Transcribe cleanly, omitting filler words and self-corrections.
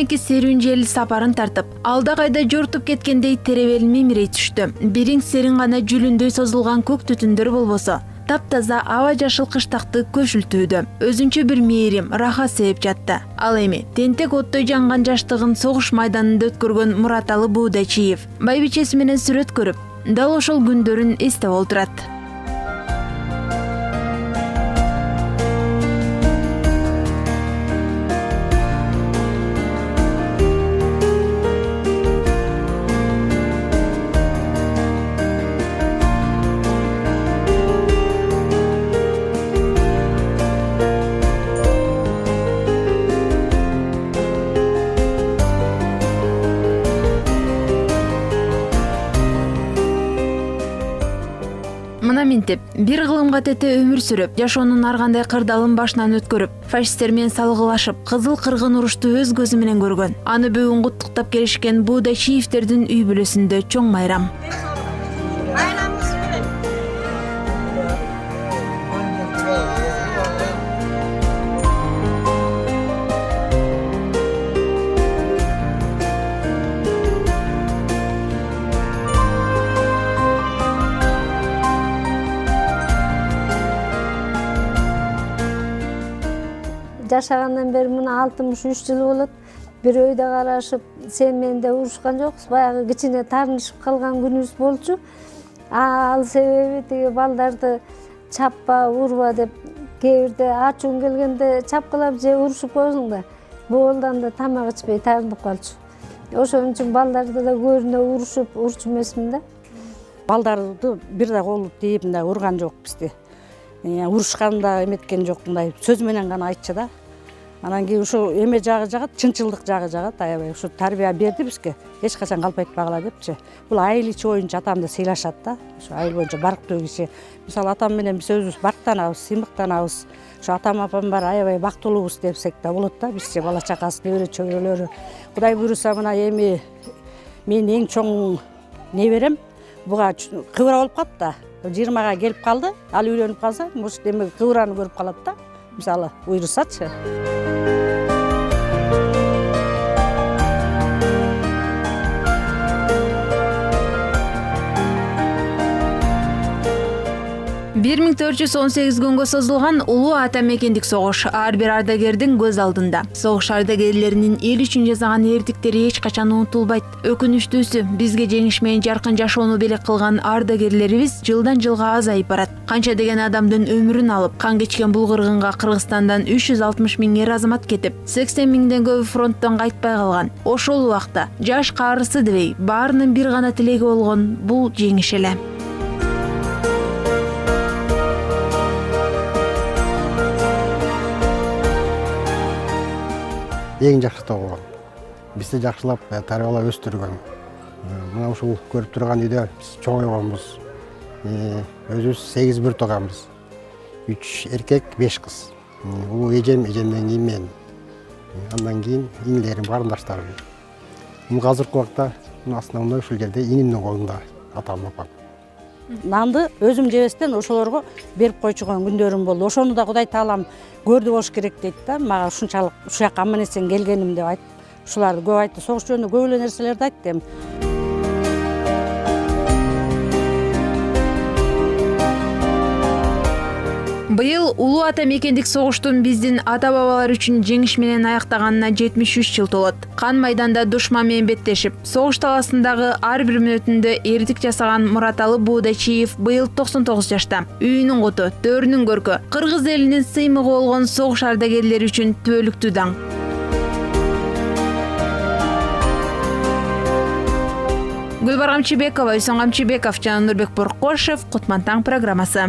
мененки серүүнжел сапарын тартып, алда кайда жортуп кеткендей теребелин мимирей түштү. Бириң серин гана жүлүндөй созулган көк түтүндөр болбосо, таптаза аба жашыл кыштакты көшүлтүүдө өзүнчө бир мээрим, рахат себеп жатты. Ал эми тентек оттой жанган жаштыгын согуш майданында өткөргөн Мураталы Буудачиев байбичеси менен сүрөт көрүп, дал ошол күндөрүн эстеп олтурат. Мына минтип, бир кылымга тете өмүр сүрүп, жашоонун ар кандай кырдалын башынан өткөрүп, фашистер менен салгылашып, кызыл кыргын урушту өз көзү менен көргөн. Аны бүгүн куттуктап келишкен Буудачиевтердин үй бүлөсүндө чоң майрам. Жашагандан бери мына 63 жыл болот. Бир өйдө карашып, сен менде урушкан жоксуз, баягы кичине таарынышып калган күнүбүз болчу. Ал себеби тиги балдарды чаппа, урба деп кээ бирде ачууң келгенде чапкылап же урушуп коесуң да. Боолдан да тамак ичпей таарынып калчу. Ошон үчүн балдарды да көбүнө урчу эмесмин да. Балдарды бир да колу тийип да урган жок бизди. Урушкан да эметкен жок, мындай сөз менен гана айтчу да. Анан кийин ушул эме жагы жагат, чынчылдык жагы жагат, аябай ушу тарбия берди бизге. Эч качан калпайтпагыла депчи. Бул айыл ичи боюнча атамды сыйлашат да. Ушу айыл боюнча барктуу киши. Мисалы атам менен биз өзүбүз барктанабыз, сыймыктанабыз. Ушу атам апам бар аябай бактылуубуз десек да болот да. Бизче бала чакасы, небере чөбөрөлөрү. Кудай буйруса мына эми менин эң чоң неберем буга кыбыра болуп калат да. 20-га келип калды. Ал үйлөнүп калса, может эми кыбыраны көрүп калат да. Мисалы буйрусачы. Бир 1418 күнгө созулган улуу ата мекендик согуш ар бир ардагердин көз алдында. Согуш ардагерлеринин эл үчүн жасаган эрдиктери эч качан унутулбайт. Өкүнүчтүүсү, бизге жеңиш менен жаркын жашоону белек кылган ардагерлерибиз жылдан жылга азайып барат. Канча деген адамдын өмүрүн алып, кан кечкен бул кыргынга Кыргызстандан 360 миң эр азамат кетип, 80 миңден көбү фронттон кайтпай калган. Ошол убакта жаш каарысы дебей, баарынын бир гана тилеги болгон бул жеңиш эле. Эң жакшы болгон. Бизди жакшылап, тарбиялап өстүргөн. Мына ушул көрүп турган үйдө биз чоңойгонбуз. Өзүбүз 8 бүр тууганбыз. 3 эркек, 5 кыз. Улуу эжемден кийин мен. Андан кийин иңилерим, карындаштарым. Азыркы убакта основной ушул жерде инимдин колунда атам апам. Нанды өзүм жебестен ошолорго берип койчуган күндөрүм болду. Ошону да Кудай таалам көрдү болуш керек дейт да. Мага ушунчалык ушул жака аман эсен келгеним деп айтып, ушуларды көп айтты. Согуш жөнүндө көп эле нерселерди айтты. Быйыл улуу ата мекендик согуштун биздин ата-бабалар үчүн жеңиш менен аяктаганына 73 жыл толот. Кан майданда душман менен беттешип, согуш таласындагы ар бир мүнөтүндө эрдик жасаган Мураталы Буудачиев быйыл 99 жашта. Үйүнүн куту, төрүнүн көркү, кыргыз элинин сыймыгы болгон согуш ардагерлери үчүн түбөлүктүү таң. Гүлбар Камчыбекова, Үсөн Камчыбеков жана Нурбек Боркошев, Кутман таң программасы.